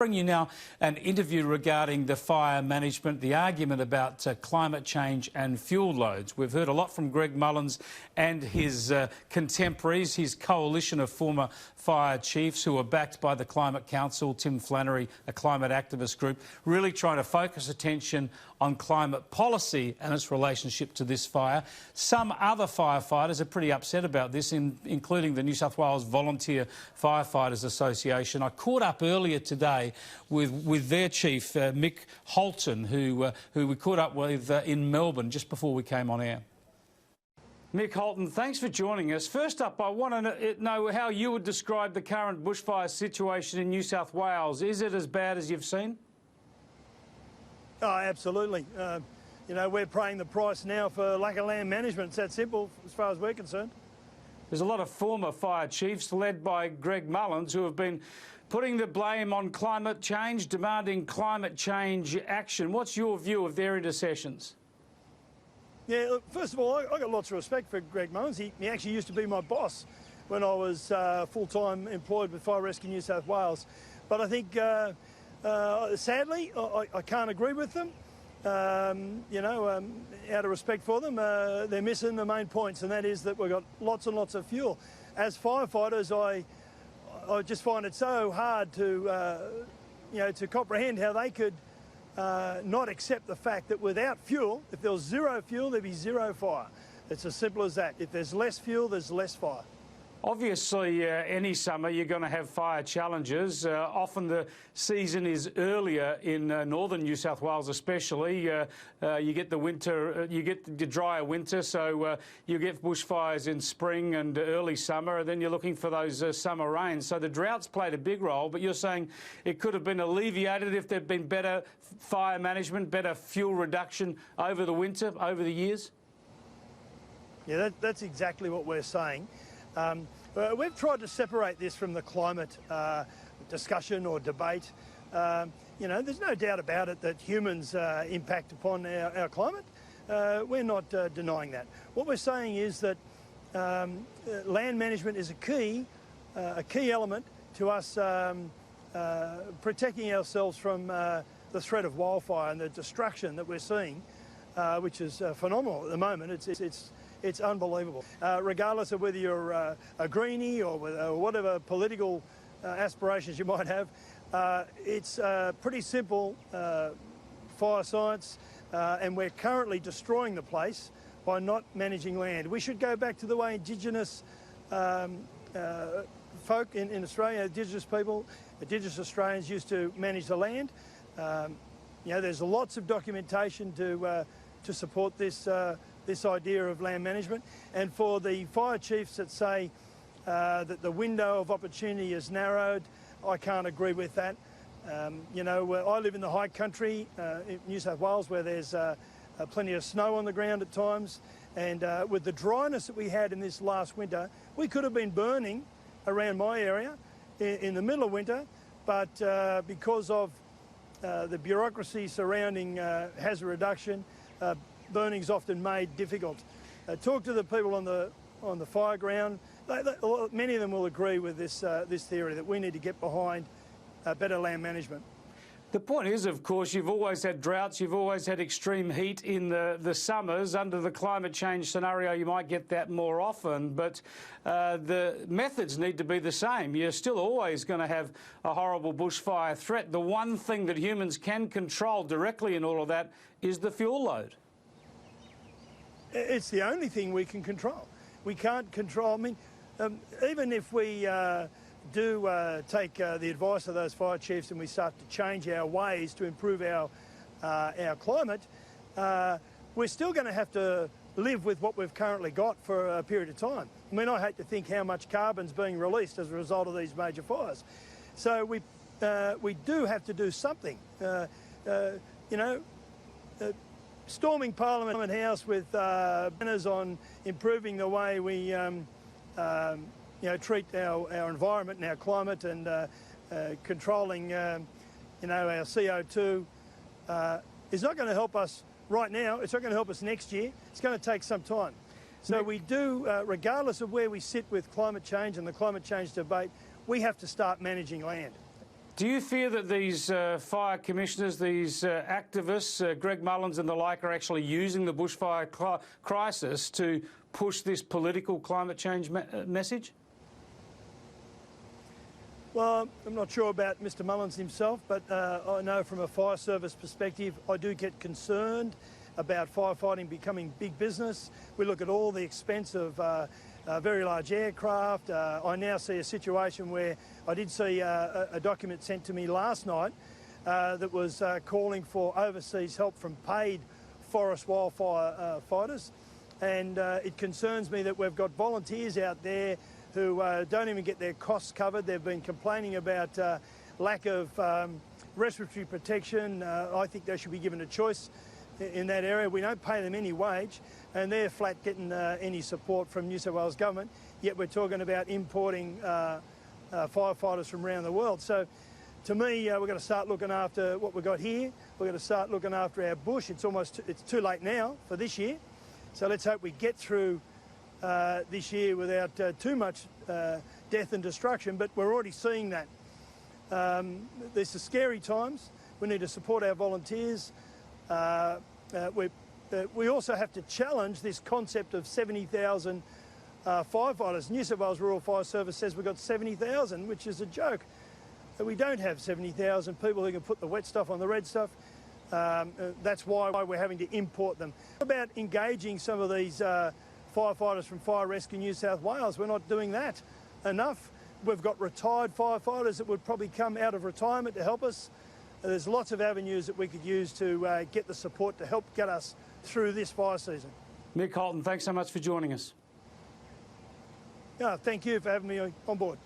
Bring you now an interview regarding the fire management, the argument about climate change and fuel loads. We've heard a lot from Greg Mullins and his contemporaries, his coalition of former fire chiefs who are backed by the Climate Council, Tim Flannery, a climate activist group, really trying to focus attention on climate policy and its relationship to this fire. Some other firefighters are pretty upset about this, including the New South Wales Volunteer Firefighters Association. I caught up earlier today with their chief, Mick Holton, who we caught up with in Melbourne just before we came on air. Mick Holton, thanks for joining us. First up, I want to know how you would describe the current bushfire situation in New South Wales. Is it as bad as you've seen? Oh, absolutely. You know, we're paying the price now for lack of land management. It's that simple as far as we're concerned. There's a lot of former fire chiefs led by Greg Mullins who have been putting the blame on climate change, demanding climate change action. What's your view of their intercessions? Yeah, look, first of all, I got lots of respect for Greg Mullins. He actually used to be my boss when I was full-time employed with Fire Rescue New South Wales. But I think, sadly, I can't agree with them. You know, out of respect for them, they're missing the main points, and that is that we've got lots and lots of fuel. As firefighters, I just find it so hard to, you know, to comprehend how they could not accept the fact that without fuel, if there was zero fuel, there'd be zero fire. It's as simple as that. If there's less fuel, there's less fire. Obviously, any summer you're going to have fire challenges. Often the season is earlier in northern New South Wales, especially. You get the winter, you get the drier winter, so you get bushfires in spring and early summer, and then you're looking for those summer rains. So the drought's played a big role, but you're saying it could have been alleviated if there'd been better fire management, better fuel reduction over the winter, over the years? Yeah, that's exactly what we're saying. We've tried to separate this from the climate discussion or debate. You know, there's no doubt about it that humans impact upon our climate. We're not denying that. What we're saying is that land management is a key element to us protecting ourselves from the threat of wildfire and the destruction that we're seeing, which is phenomenal at the moment. It's unbelievable. Regardless of whether you're a greenie or whatever political aspirations you might have, it's pretty simple fire science, and we're currently destroying the place by not managing land. We should go back to the way Indigenous folk in Australia, Indigenous people, Indigenous Australians used to manage the land. You know, there's lots of documentation to support this idea of land management, and for the fire chiefs that say that the window of opportunity is narrowed, I can't agree with that. You know, I live in the high country in New South Wales where there's plenty of snow on the ground at times, and with the dryness that we had in this last winter, we could have been burning around my area in the middle of winter, but because of the bureaucracy surrounding hazard reduction, burning's often made difficult. Talk to the people on the fire ground. Many of them will agree with this theory that we need to get behind better land management. The point is, of course, you've always had droughts, you've always had extreme heat in the summers. Under the climate change scenario, you might get that more often, but the methods need to be the same. You're still always going to have a horrible bushfire threat. The one thing that humans can control directly in all of that is the fuel load. It's the only thing we can control. We can't control, I mean, even if we do take the advice of those fire chiefs and we start to change our ways to improve our climate, we're still going to have to live with what we've currently got for a period of time. I mean, I hate to think how much carbon's being released as a result of these major fires. So we do have to do something. You know, storming Parliament House with banners on improving the way we you know, treat our environment and our climate, and controlling you know, our CO2 is not going to help us right now. It's not going to help us next year. It's going to take some time. So we do, regardless of where we sit with climate change and the climate change debate, we have to start managing land. Do you fear that these fire commissioners, these activists, Greg Mullins and the like, are actually using the bushfire crisis to push this political climate change message? Well, I'm not sure about Mr Mullins himself, but I know from a fire service perspective, I do get concerned about firefighting becoming big business. We look at all the expense of very large aircraft. I now see a situation where I did see a document sent to me last night that was calling for overseas help from paid forest wildfire fighters. And it concerns me that we've got volunteers out there who don't even get their costs covered. They've been complaining about lack of respiratory protection. I think they should be given a choice in that area. We don't pay them any wage, and they're flat getting any support from New South Wales government, yet we're talking about importing firefighters from around the world. So to me, we've got to start looking after what we've got here. We've got to start looking after our bush. It's too late now for this year. So let's hope we get through this year without too much death and destruction, but we're already seeing that. These are scary times. We need to support our volunteers. We also have to challenge this concept of 70,000 firefighters. New South Wales Rural Fire Service says we've got 70,000, which is a joke. We don't have 70,000 people who can put the wet stuff on the red stuff. That's why we're having to import them. About engaging some of these firefighters from Fire Rescue New South Wales, we're not doing that enough. We've got retired firefighters that would probably come out of retirement to help us. There's lots of avenues that we could use to get the support to help get us through this fire season. Mick Holton, thanks so much for joining us. Thank you for having me on board.